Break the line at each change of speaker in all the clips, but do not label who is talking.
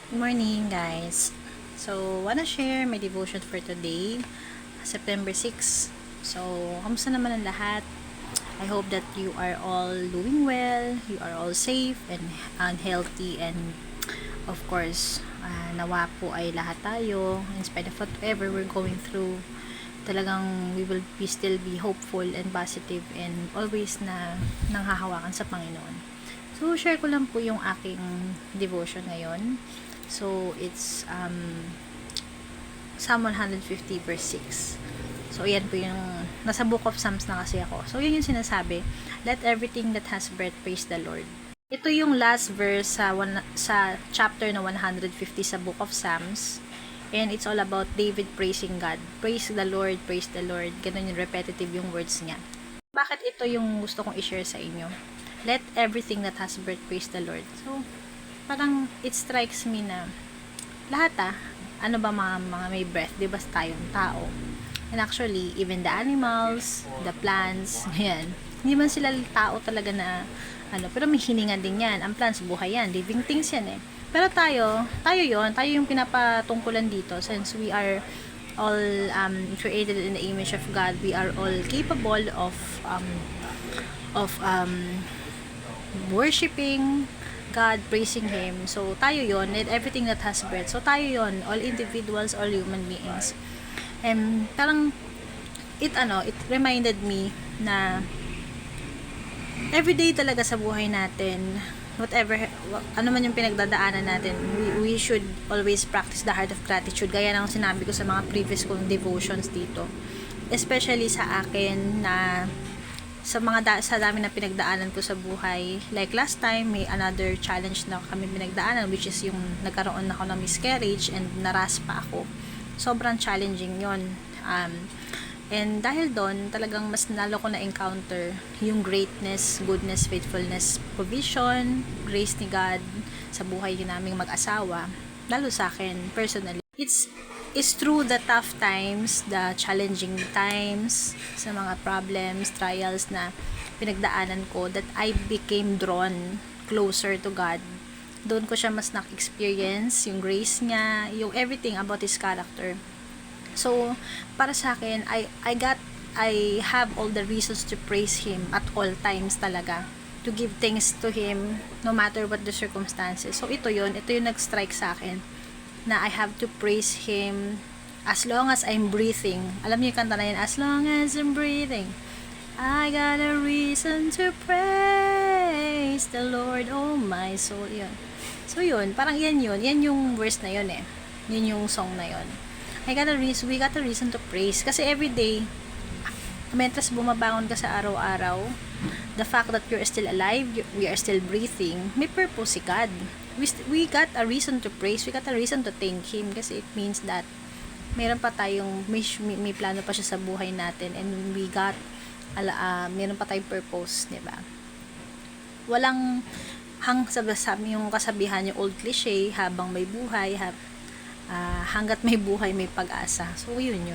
Good morning, guys. So, wanna share my devotion for today, September 6. So, kamusta naman ang lahat? I hope that you are all doing well, you are all safe and healthy, and of course, nawa po ay lahat tayo, in spite of whatever we're going through, talagang we will still be hopeful and positive and always na nanghahawakan sa Panginoon. So, share ko lang po yung aking devotion ngayon. So, it's Psalm 150 verse 6. So, yan po yung, nasa Book of Psalms na kasi ako. So, yun yung sinasabi, let everything that has breath praise the Lord. Ito yung last verse sa chapter na 150 sa Book of Psalms. And it's all about David praising God. Praise the Lord, praise the Lord. Ganun yung repetitive yung words niya. Bakit ito yung gusto kong i-share sa inyo? Let everything that has breath praise the Lord. So, parang it strikes me na lahat ano ba mga may breath, di ba tayong tao? And actually, even the animals, the plants, yan. Hindi man sila tao talaga na pero may hininga din yan. Ang plants, buhay yan. Living things yan eh. Pero tayo yung pinapatungkulan dito since we are all created in the image of God. We are all capable of worshiping God, praising Him. So, tayo yon, and everything that has breath. So, tayo yon, all individuals, all human beings. And parang, it reminded me na everyday talaga sa buhay natin, whatever, ano man yung pinagdadaanan natin, we should always practice the heart of gratitude. Gaya ng sinabi ko sa mga previous kong devotions dito. Especially sa akin na sa dami na pinagdaanan ko sa buhay. Like last time, may another challenge na kami pinagdaanan, which is yung nagkaroon ako ng miscarriage and naraspa ako. Sobrang challenging yon. And dahil doon, talagang mas nalo ko na-encounter yung greatness, goodness, faithfulness, provision, grace ni God sa buhay naming mag-asawa. Lalo sa akin, personally. It's through the tough times, the challenging times, sa mga problems, trials na pinagdaanan ko, that I became drawn closer to God. Doon ko siya mas na-experience, yung grace niya, yung everything about His character. So, para sa akin, I have all the reasons to praise Him at all times talaga. To give thanks to Him, no matter what the circumstances. So, ito yung nag-strike sa akin na I have to praise Him as long as I'm breathing. Alam niyo yung kanta na yun, as long as I'm breathing, I got a reason to praise the Lord, oh my soul. Yun. So yun, parang yan yung verse na yun eh. Yun yung song na yun. We got a reason to praise. Kasi everyday, mentras bumabangon ka sa araw-araw, the fact that you're still alive, we are still breathing, may purpose si God. We got a reason to praise, we got a reason to thank Him, kasi it means that meron pa tayong may plano pa siya sa buhay natin, and meron pa tayong purpose, di ba? Walang sabi yung kasabihan, yung old cliche, habang may buhay, hanggat may buhay may pag-asa. So yun.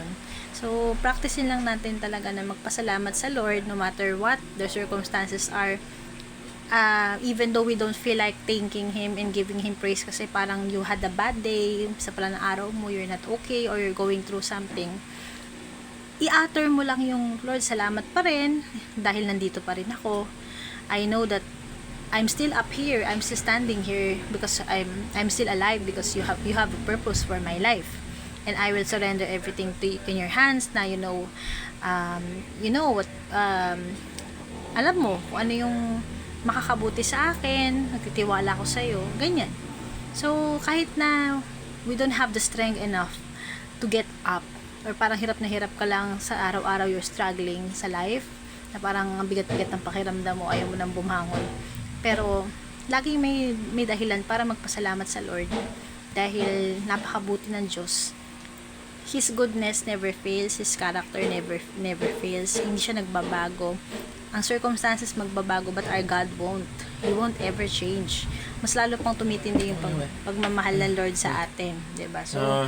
So practicein lang natin talaga na magpasalamat sa Lord no matter what the circumstances are. Even though we don't feel like thanking Him and giving Him praise kasi parang you had a bad day, sa pala ng araw mo, you're not okay, or you're going through something, i-utter mo lang yung, Lord, salamat pa rin dahil nandito pa rin ako. I know that I'm still up here, I'm still standing here because I'm still alive because you have a purpose for my life. And I will surrender everything to in your hands na you know what, alam mo kung ano yung makakabuti sa akin, nagtitiwala ako sa iyo, ganyan. So kahit na we don't have the strength enough to get up, or parang hirap na hirap ka lang sa araw-araw, you're struggling sa life, na parang ang bigat-bigat ng pakiramdam mo, ayaw mo nang bumangon, pero laging may dahilan para magpasalamat sa Lord dahil napakabuti ng Diyos. His goodness never fails, His character never fails, hindi siya nagbabago. Ang circumstances magbabago, but our God won't. He won't ever change. Mas lalo pang tumitindi yung pagmamahal ng Lord sa atin, 'di ba? So,